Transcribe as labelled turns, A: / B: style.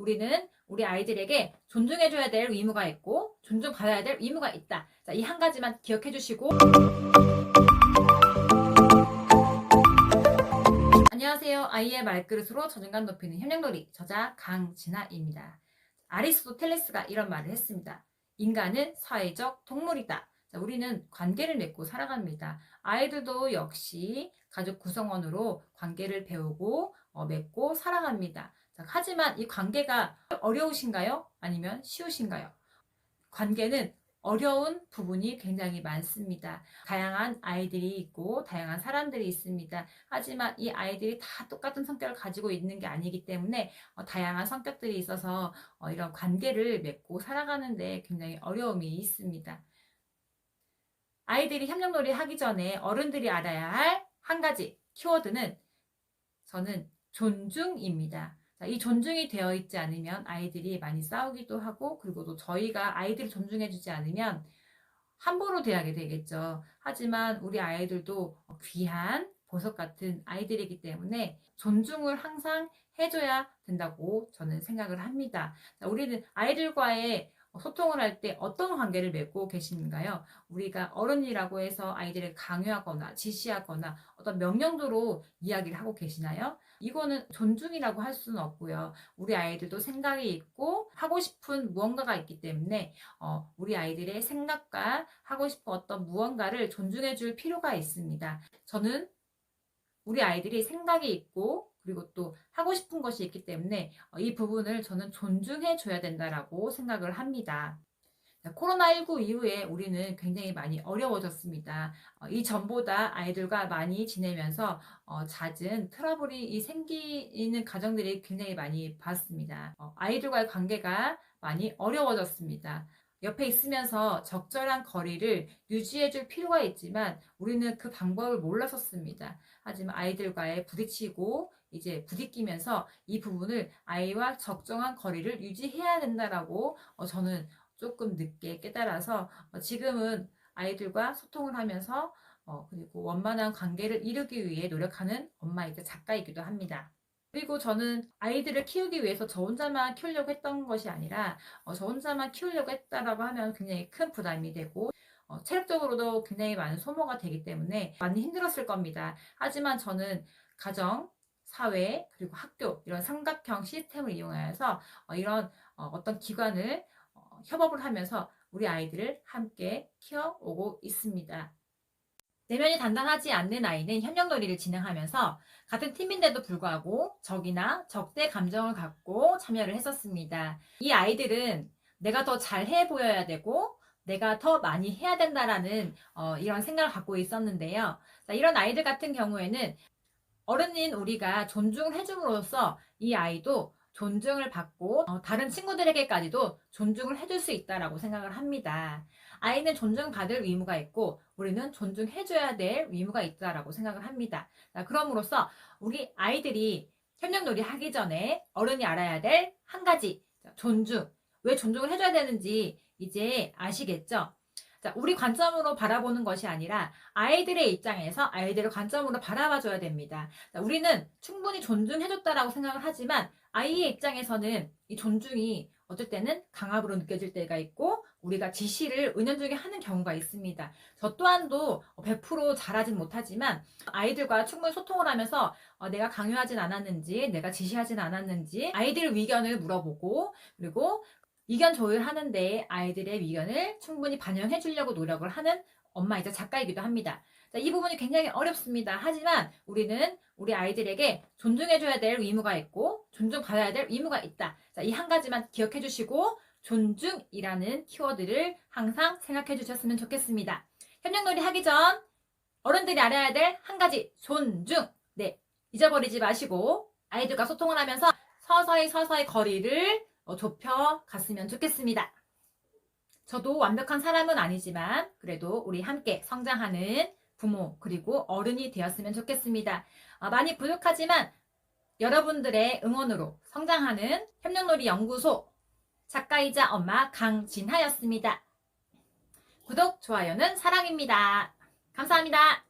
A: 우리는 우리 아이들에게 존중해줘야 될 의무가 있고 존중받아야 될 의무가 있다. 자, 이 한 가지만 기억해 주시고. 안녕하세요. 아이의 말그릇으로 자존감 높이는 협력놀이 저자 강진아입니다. 아리스토텔레스가 이런 말을 했습니다. 인간은 사회적 동물이다. 자, 우리는 관계를 맺고 살아갑니다. 아이들도 역시 가족 구성원으로 관계를 배우고 맺고 살아갑니다. 자, 하지만 이 관계가 어려우신가요? 아니면 쉬우신가요? 관계는 어려운 부분이 굉장히 많습니다. 다양한 아이들이 있고 다양한 사람들이 있습니다. 하지만 이 아이들이 다 똑같은 성격을 가지고 있는 게 아니기 때문에 다양한 성격들이 있어서 이런 관계를 맺고 살아가는데 굉장히 어려움이 있습니다. 아이들이 협력놀이 하기 전에 어른들이 알아야 할 한 가지 키워드는 저는 존중입니다. 자, 이 존중이 되어 있지 않으면 아이들이 많이 싸우기도 하고, 그리고 또 저희가 아이들을 존중해주지 않으면 함부로 대하게 되겠죠. 하지만 우리 아이들도 귀한 보석 같은 아이들이기 때문에 존중을 항상 해줘야 된다고 저는 생각을 합니다. 자, 우리는 아이들과의 소통을 할 때 어떤 관계를 맺고 계신가요? 우리가 어른이라고 해서 아이들을 강요하거나 지시하거나 어떤 명령도로 이야기를 하고 계시나요? 이거는 존중이라고 할 수는 없고요. 우리 아이들도 생각이 있고 하고 싶은 무언가가 있기 때문에 우리 아이들의 생각과 하고 싶은 어떤 무언가를 존중해 줄 필요가 있습니다. 저는 우리 아이들이 생각이 있고 그리고 또 하고 싶은 것이 있기 때문에 이 부분을 저는 존중해 줘야 된다라고 생각을 합니다. 코로나19 이후에 우리는 굉장히 많이 어려워졌습니다. 이전보다 아이들과 많이 지내면서 잦은 트러블이 생기는 가정들이 굉장히 많이 봤습니다. 아이들과의 관계가 많이 어려워졌습니다. 옆에 있으면서 적절한 거리를 유지해 줄 필요가 있지만 우리는 그 방법을 몰랐었습니다. 하지만 아이들과의 부딪히고 이제 부딪히면서 이 부분을 아이와 적정한 거리를 유지해야 된다라고 저는 조금 늦게 깨달아서 지금은 아이들과 소통을 하면서 그리고 원만한 관계를 이루기 위해 노력하는 엄마이자 작가이기도 합니다. 그리고 저는 아이들을 키우기 위해서 저 혼자만 키우려고 했던 것이 아니라 저 혼자만 키우려고 했다라고 하면 굉장히 큰 부담이 되고 체력적으로도 굉장히 많은 소모가 되기 때문에 많이 힘들었을 겁니다. 하지만 저는 가정, 사회, 그리고 학교 이런 삼각형 시스템을 이용하여서 이런 어떤 기관을 협업을 하면서 우리 아이들을 함께 키워오고 있습니다. 내면이 단단하지 않는 아이는 협력놀이를 진행하면서 같은 팀인데도 불구하고 적이나 적대 감정을 갖고 참여를 했었습니다. 이 아이들은 내가 더 잘해 보여야 되고 내가 더 많이 해야 된다라는 이런 생각을 갖고 있었는데요. 자, 이런 아이들 같은 경우에는 어른인 우리가 존중을 해줌으로써 이 아이도 존중을 받고 다른 친구들에게까지도 존중을 해줄 수 있다라고 생각을 합니다. 아이는 존중받을 의무가 있고 우리는 존중해줘야 될 의무가 있다라고 생각을 합니다. 자, 그럼으로써 우리 아이들이 협력놀이 하기 전에 어른이 알아야 될 한 가지 존중. 왜 존중을 해줘야 되는지 이제 아시겠죠? 자, 우리 관점으로 바라보는 것이 아니라 아이들의 입장에서 아이들의 관점으로 바라봐줘야 됩니다. 자, 우리는 충분히 존중해줬다라고 생각을 하지만 아이의 입장에서는 이 존중이 어떨 때는 강압으로 느껴질 때가 있고 우리가 지시를 은연중에 하는 경우가 있습니다. 저 또한도 100% 잘하진 못하지만 아이들과 충분히 소통을 하면서 내가 강요하진 않았는지 내가 지시하진 않았는지 아이들 의견을 물어보고 그리고 의견 조율하는데 아이들의 의견을 충분히 반영해 주려고 노력을 하는 엄마이자 작가이기도 합니다. 자, 이 부분이 굉장히 어렵습니다. 하지만 우리는 우리 아이들에게 존중해줘야 될 의무가 있고 존중받아야 될 의무가 있다. 자, 이 한 가지만 기억해 주시고 존중이라는 키워드를 항상 생각해 주셨으면 좋겠습니다. 협력놀이 하기 전 어른들이 알아야 될 한 가지 존중. 네, 잊어버리지 마시고 아이들과 소통을 하면서 서서히 거리를 좁혀 갔으면 좋겠습니다. 저도 완벽한 사람은 아니지만 그래도 우리 함께 성장하는 부모 그리고 어른이 되었으면 좋겠습니다. 많이 부족하지만 여러분들의 응원으로 성장하는 협력놀이 연구소 작가이자 엄마 강진하였습니다. 구독, 좋아요는 사랑입니다. 감사합니다.